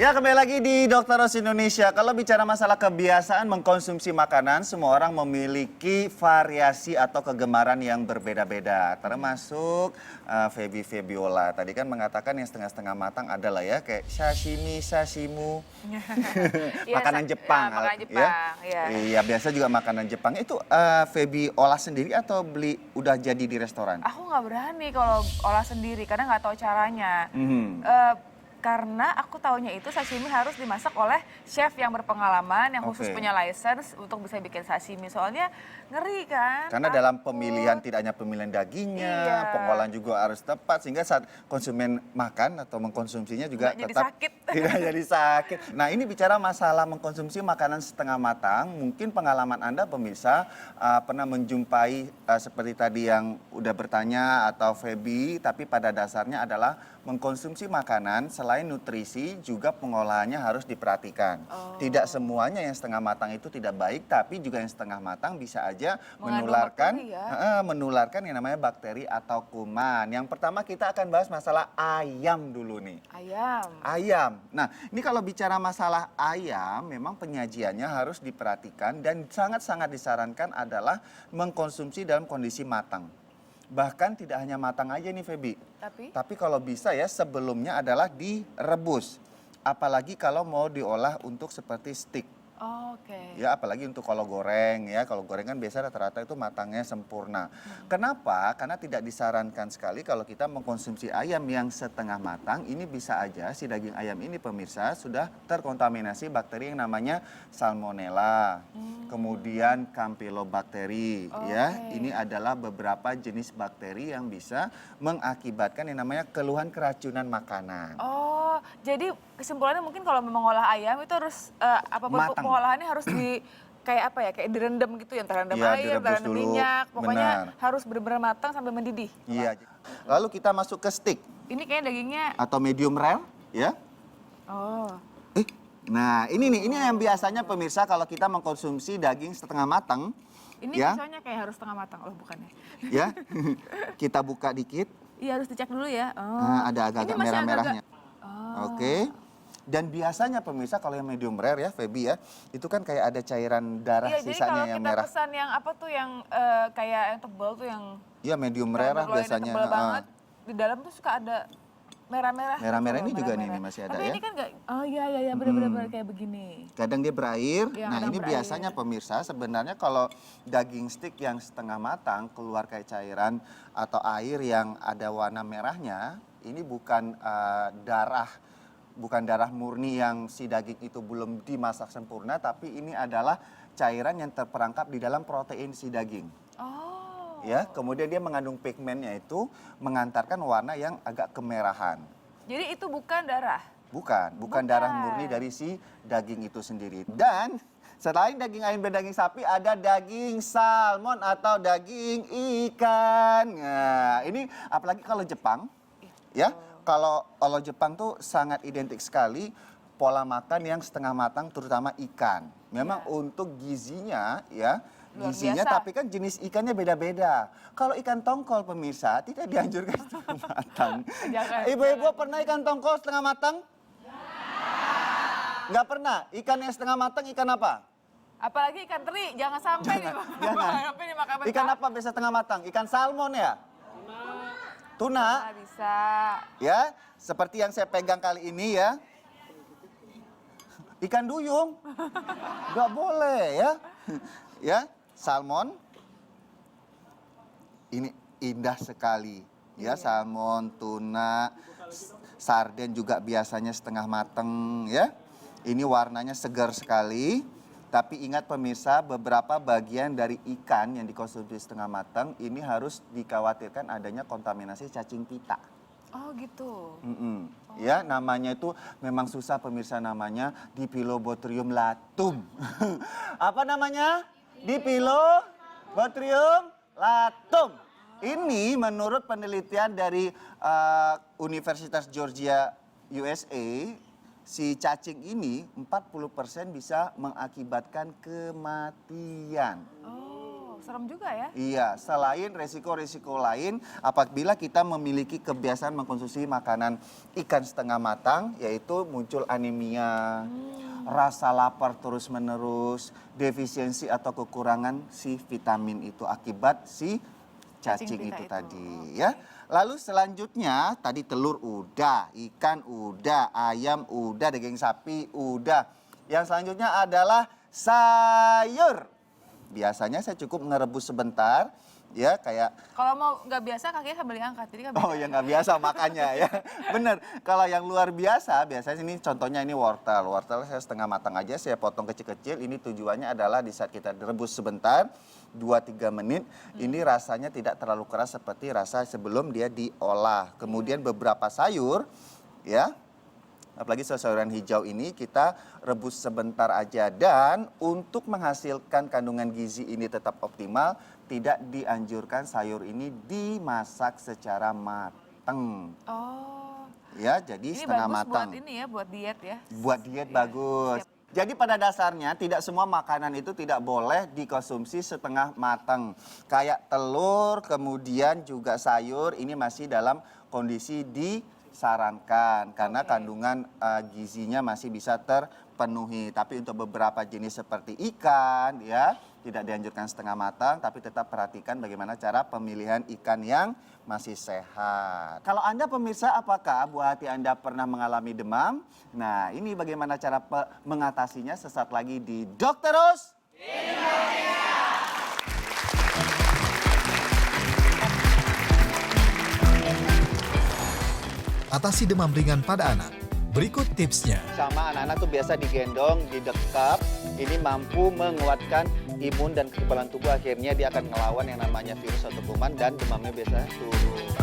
Ya, kembali lagi di Dokter Ros Indonesia. Kalau bicara masalah kebiasaan mengkonsumsi makanan, semua orang memiliki variasi atau kegemaran yang berbeda-beda. Termasuk Feby Febiola. Tadi kan mengatakan yang setengah-setengah matang adalah ya, kayak sashimi, sashimu. Makanan Jepang. Ya, makanan Jepang, ya. Iya, biasa juga makanan Jepang. Itu Feby olah sendiri atau beli udah jadi di restoran? Aku nggak berani kalau olah sendiri karena nggak tahu caranya. Karena aku taunya itu sashimi harus dimasak oleh chef yang berpengalaman, yang khusus punya license untuk bisa bikin sashimi. Soalnya ngeri kan? Karena dalam pemilihan tidak hanya pemilihan dagingnya, pengolahan juga harus tepat sehingga saat konsumen makan atau mengkonsumsinya juga Nggak jadi tetap sakit. tidak jadi sakit. Nah, ini bicara masalah mengkonsumsi makanan setengah matang, mungkin pengalaman Anda pemirsa pernah menjumpai seperti tadi yang udah bertanya atau Feby, tapi pada dasarnya adalah mengkonsumsi makanan selain nutrisi juga pengolahannya harus diperhatikan. Tidak semuanya yang setengah matang itu tidak baik, tapi juga yang setengah matang bisa aja menularkan menularkan yang namanya bakteri atau kuman. Yang pertama kita akan bahas masalah ayam dulu nih. Ayam. Nah, ini kalau bicara masalah ayam, memang penyajiannya harus diperhatikan dan sangat-sangat disarankan adalah mengkonsumsi dalam kondisi matang. Bahkan tidak hanya matang aja nih Feby. Tapi kalau bisa ya sebelumnya adalah direbus. Apalagi kalau mau diolah untuk seperti steak. Ya, apalagi untuk kalau goreng ya. Kalau goreng kan biasa rata-rata itu matangnya sempurna. Kenapa? Karena tidak disarankan sekali kalau kita mengkonsumsi ayam yang setengah matang. Ini bisa aja si daging ayam ini pemirsa sudah terkontaminasi bakteri yang namanya Salmonella. Kemudian Campylobacter ya. Ini adalah beberapa jenis bakteri yang bisa mengakibatkan yang namanya keluhan keracunan makanan. Jadi kesimpulannya mungkin kalau memang olah ayam itu harus apapun pengolahannya harus di kayak apa ya, kayak direndam gitu ya, terendam air, terendam minyak, pokoknya harus benar-benar matang sampai mendidih. Iya. Lalu kita masuk ke steak. Ini kayak dagingnya atau medium rare ya. Nah, ini yang biasanya pemirsa kalau kita mengkonsumsi daging setengah matang. Ini ya, misalnya kayak harus setengah matang, bukannya. Ya, kita buka dikit. Iya, harus dicek dulu ya. Nah, ada agak-agak merah-merahnya. Oke. Dan biasanya pemirsa kalau yang medium rare ya, Feby ya, itu kan kayak ada cairan darah sisanya yang merah. Jadi kalau kita pesan yang apa tuh yang kayak yang tebal tuh yang... Iya, medium rare biasanya. Tebal banget, di dalam tuh suka ada merah-merah. Merah-merah ini juga nih masih ada ya. Tapi ini kan nggak, iya benar-benar kayak begini. Kadang dia berair. Ya, Nah, ini biasanya pemirsa sebenarnya kalau daging steak yang setengah matang keluar kayak cairan atau air yang ada warna merahnya, ini bukan bukan darah murni yang si daging itu belum dimasak sempurna, tapi ini adalah cairan yang terperangkap di dalam protein si daging. Ya, kemudian dia mengandung pigmennya itu mengantarkan warna yang agak kemerahan. Jadi itu bukan darah? Bukan darah murni dari si daging itu sendiri. Dan selain daging ayam dan daging sapi ada daging salmon atau daging ikan. Nah, ini apalagi kalau Jepang, ya. Kalau Jepang tuh sangat identik sekali pola makan yang setengah matang terutama ikan. Memang untuk gizinya ya. Gizinya, tapi kan jenis ikannya beda-beda. Kalau ikan tongkol pemirsa tidak dianjurkan setengah matang. Ibu-ibu pernah ikan tongkol setengah matang? Nggak pernah. Ikan yang setengah matang ikan apa? Apalagi ikan teri, jangan sampai dimakan. Ikan apa biasa setengah matang? Ikan salmon ya? Tuna? Bisa. Ya, seperti yang saya pegang kali ini ya. Ikan duyung? Nggak boleh ya. Ya. Salmon, ini indah sekali ya, salmon, tuna, sarden juga biasanya setengah mateng ya. Ini warnanya segar sekali, tapi ingat pemirsa beberapa bagian dari ikan yang dikonsumsi setengah matang ini harus dikhawatirkan adanya kontaminasi cacing pita. Oh gitu. Ya, namanya itu memang susah pemirsa, namanya Dipilobotrium latum. Apa namanya? Dipilobotrium latum. Ini menurut penelitian dari Universitas Georgia USA, si cacing ini 40% bisa mengakibatkan kematian. serem juga ya. Iya, selain resiko-resiko lain apabila kita memiliki kebiasaan mengkonsumsi makanan ikan setengah matang, yaitu muncul anemia, rasa lapar terus-menerus, defisiensi atau kekurangan si vitamin itu akibat si cacing pita itu itu. tadi ya. Lalu selanjutnya tadi telur udah, ikan udah, ayam udah, daging sapi udah. Yang selanjutnya adalah sayur. Biasanya saya cukup ngerebus sebentar, ya kayak Kalau mau nggak biasa kakinya sambil diangkat, jadi nggak oh bisa. ya nggak biasa makannya ya. Bener, kalau yang luar biasa biasanya ini contohnya ini wortel. Wortel saya setengah matang aja, saya potong kecil-kecil. Ini tujuannya adalah di saat kita direbus sebentar, 2-3 menit, ini rasanya tidak terlalu keras seperti rasa sebelum dia diolah. Kemudian beberapa sayur, ya, apalagi sayuran hijau ini kita rebus sebentar aja. Dan untuk menghasilkan kandungan gizi ini tetap optimal, tidak dianjurkan sayur ini dimasak secara matang. Oh, Ya, jadi ini setengah bagus matang. buat ini ya, buat diet ya. Buat diet Iya, bagus. siap. Jadi pada dasarnya tidak semua makanan itu tidak boleh dikonsumsi setengah matang. Kayak telur, kemudian juga sayur, ini masih dalam kondisi disarankan. Karena Oke. kandungan gizinya masih bisa terpenuhi. Tapi untuk beberapa jenis seperti ikan, ya tidak dianjurkan setengah matang. Tapi tetap perhatikan bagaimana cara pemilihan ikan yang masih sehat. Kalau Anda pemirsa, apakah buah hati Anda pernah mengalami demam? Nah, ini bagaimana cara mengatasinya sesaat lagi di Dokter Rose. Atasi demam ringan pada anak. Berikut tipsnya. Sama anak-anak tuh biasa digendong, didekap. Ini mampu menguatkan imun dan kekebalan tubuh. Akhirnya dia akan ngelawan yang namanya virus atau kuman dan demamnya biasa turun.